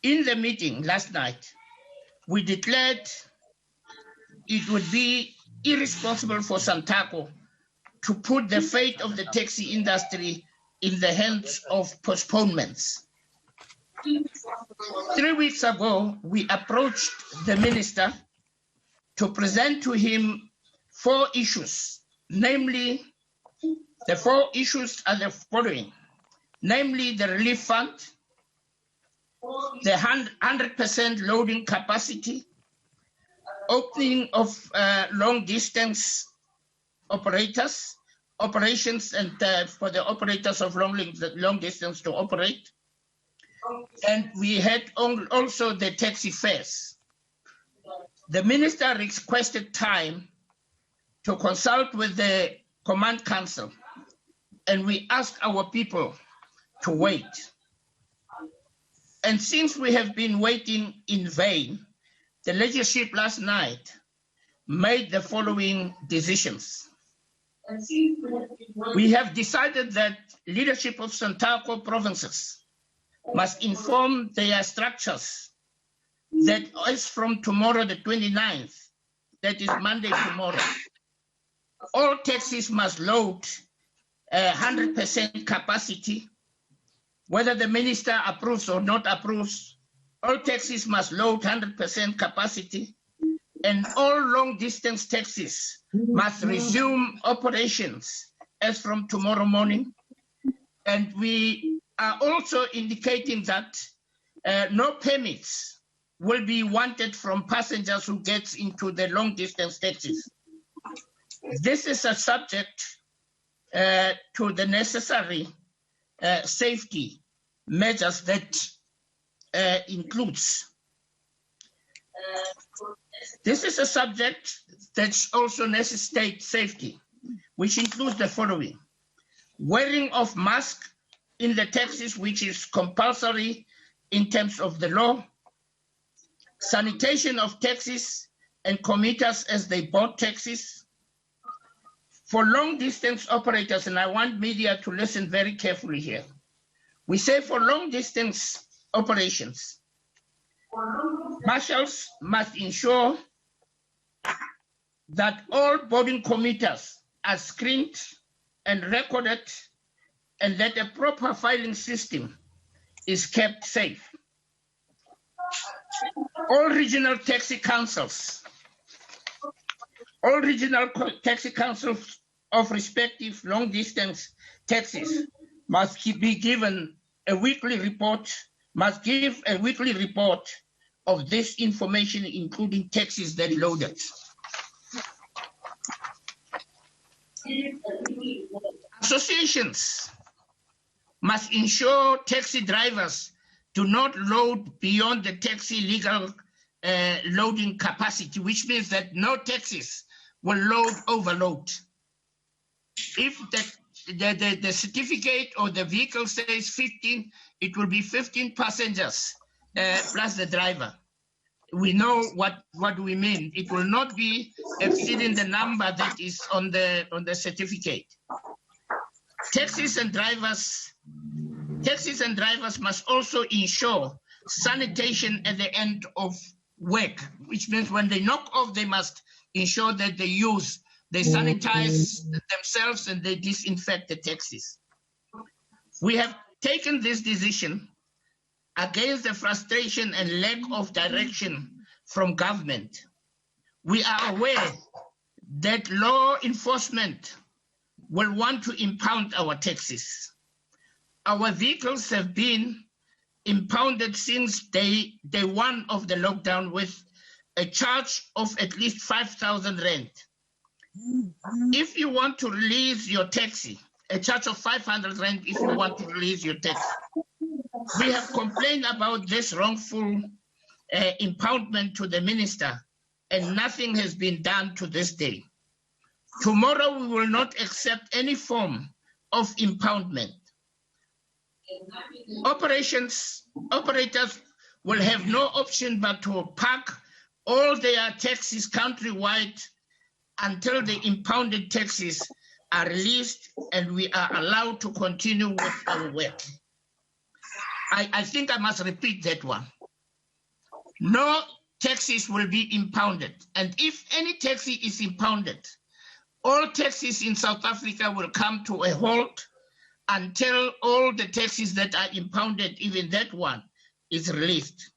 In the meeting last night, we declared it would be irresponsible for Santaco to put the fate of the taxi industry in the hands of postponements. 3 weeks ago, we approached the minister to present to him 4 issues, namely, the 4 issues are the following, namely the relief fund, the 100% loading capacity, opening of long-distance operations and for the operators of long distance to operate. And we had also the taxi fares. The minister requested time to consult with the Command Council, and we asked our people to wait. And since we have been waiting in vain, the leadership last night made the following decisions. We have decided that leadership of Santaco provinces must inform their structures that as from tomorrow, the 29th, that is Monday tomorrow, all taxis must load 100% capacity, whether the minister approves or not approves. All taxis must load 100% capacity, and all long-distance taxis must resume operations as from tomorrow morning. And we are also indicating that no permits will be wanted from passengers who get into the long-distance taxis. This is a subject to the necessary safety measures that includes. This is a subject that also necessitates safety, which includes the following: wearing of masks in the taxis, which is compulsory in terms of the law, sanitation of taxis and commuters as they board taxis. For long-distance operators, and I want media to listen very carefully here, we say for long-distance operations, marshals must ensure that all boarding commuters are screened and recorded, and that a proper filing system is kept safe. All regional taxi councils of respective long-distance taxis must be given a weekly report, must give a weekly report of this information, including taxis that loaded. Associations must ensure taxi drivers do not load beyond the taxi legal loading capacity, which means that no taxis will overload. If the certificate or the vehicle says 15, it will be 15 passengers plus the driver. We know what we mean. It will not be exceeding the number that is on the certificate. Taxis and drivers must also ensure sanitation at the end of work, which means when they knock off, they must ensure that they sanitize themselves and they disinfect the taxis. We have taken this decision against the frustration and lack of direction from government. We are aware that law enforcement will want to impound our taxis. Our vehicles have been impounded since day one of the lockdown with a charge of at least 5,000 rand. If you want to release your taxi, a charge of 500 rand if you want to release your taxi. We have complained about this wrongful impoundment to the minister, and nothing has been done to this day. Tomorrow we will not accept any form of impoundment. Operators will have no option but to park all their taxis countrywide until the impounded taxis are released and we are allowed to continue with our work. I think I must repeat that one. no taxis will be impounded. And if any taxi is impounded, all taxis in South Africa will come to a halt until all the taxis that are impounded, even that one, is released.